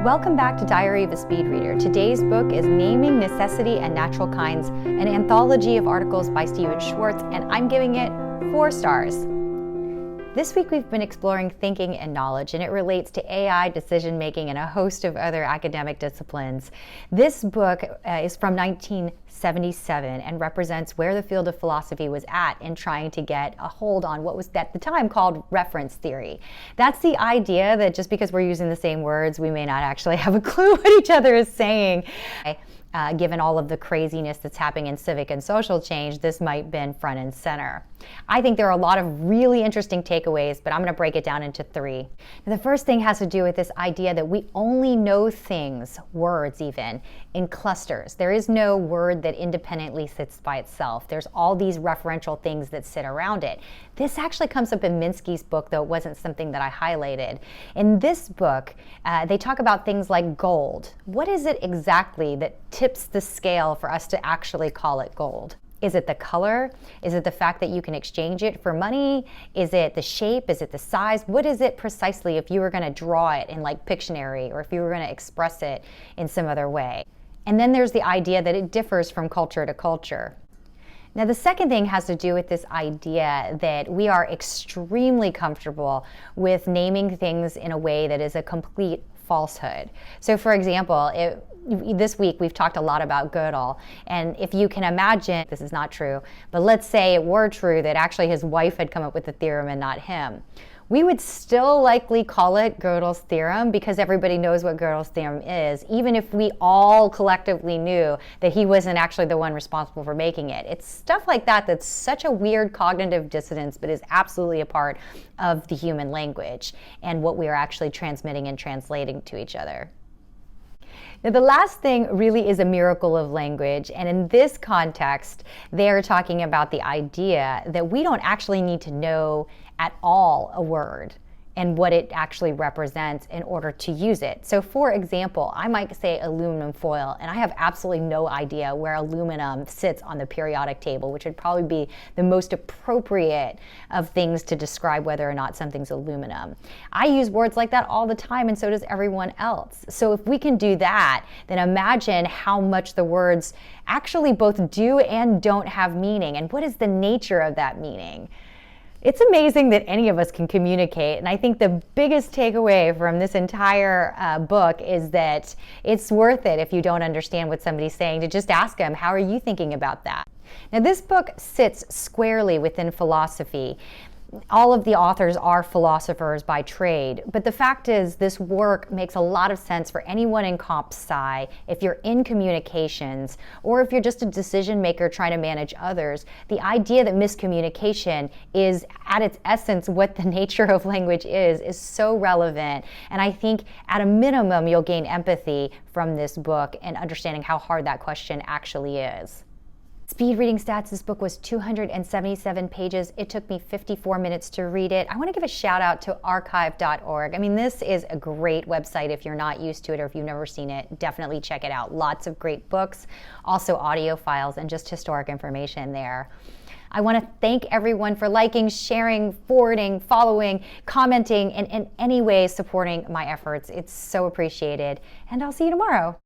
Welcome back to Diary of a Speed Reader. Today's book is Naming Necessity and Natural Kinds, an anthology of articles by Steven Schwartz, and I'm giving it 4 stars. This week we've been exploring thinking and knowledge, and it relates to AI, decision-making, and a host of other academic disciplines. This book is from 1977 and represents where the field of philosophy was at in trying to get a hold on what was at the time called reference theory. That's the idea that just because we're using the same words, we may not actually have a clue what each other is saying. Given all of the craziness that's happening in civic and social change, this might have been front and center. I think there are a lot of really interesting takeaways, but I'm going to break it down into 3. Now, the first thing has to do with this idea that we only know things, words even, in clusters. There is no word that independently sits by itself. There's all these referential things that sit around it. This actually comes up in Minsky's book, though it wasn't something that I highlighted. In this book, they talk about things like gold. What is it exactly that tips the scale for us to actually call it gold? Is it the color? Is it the fact that you can exchange it for money? Is it the shape? Is it the size? What is it precisely if you were going to draw it in like Pictionary, or if you were going to express it in some other way? And then there's the idea that it differs from culture to culture. Now, the second thing has to do with this idea that we are extremely comfortable with naming things in a way that is a complete falsehood. So, for example, this week we've talked a lot about Gödel, and if you can imagine, this is not true, but let's say it were true that actually his wife had come up with the theorem and not him. We would still likely call it Gödel's theorem because everybody knows what Gödel's theorem is, even if we all collectively knew that he wasn't actually the one responsible for making it. It's stuff like that that's such a weird cognitive dissonance, but is absolutely a part of the human language and what we are actually transmitting and translating to each other. Now, the last thing really is a miracle of language, and in this context, they're talking about the idea that we don't actually need to know at all a word and what it actually represents in order to use it. So, for example, I might say aluminum foil, and I have absolutely no idea where aluminum sits on the periodic table, which would probably be the most appropriate of things to describe whether or not something's aluminum. I use words like that all the time, and so does everyone else. So if we can do that, then imagine how much the words actually both do and don't have meaning, and what is the nature of that meaning. It's amazing that any of us can communicate, and I think the biggest takeaway from this entire book is that it's worth it if you don't understand what somebody's saying to just ask them, how are you thinking about that? Now, this book sits squarely within philosophy. All of the authors are philosophers by trade, but the fact is this work makes a lot of sense for anyone in comp sci if you're in communications, or if you're just a decision maker trying to manage others. The idea that miscommunication is at its essence what the nature of language is so relevant, and I think at a minimum you'll gain empathy from this book and understanding how hard that question actually is. Speed reading stats, this book was 277 pages. It took me 54 minutes to read it. I want to give a shout out to archive.org. I mean, this is a great website if you're not used to it or if you've never seen it. Definitely check it out. Lots of great books, also audio files and just historic information there. I want to thank everyone for liking, sharing, forwarding, following, commenting, and in any way supporting my efforts. It's so appreciated. And I'll see you tomorrow.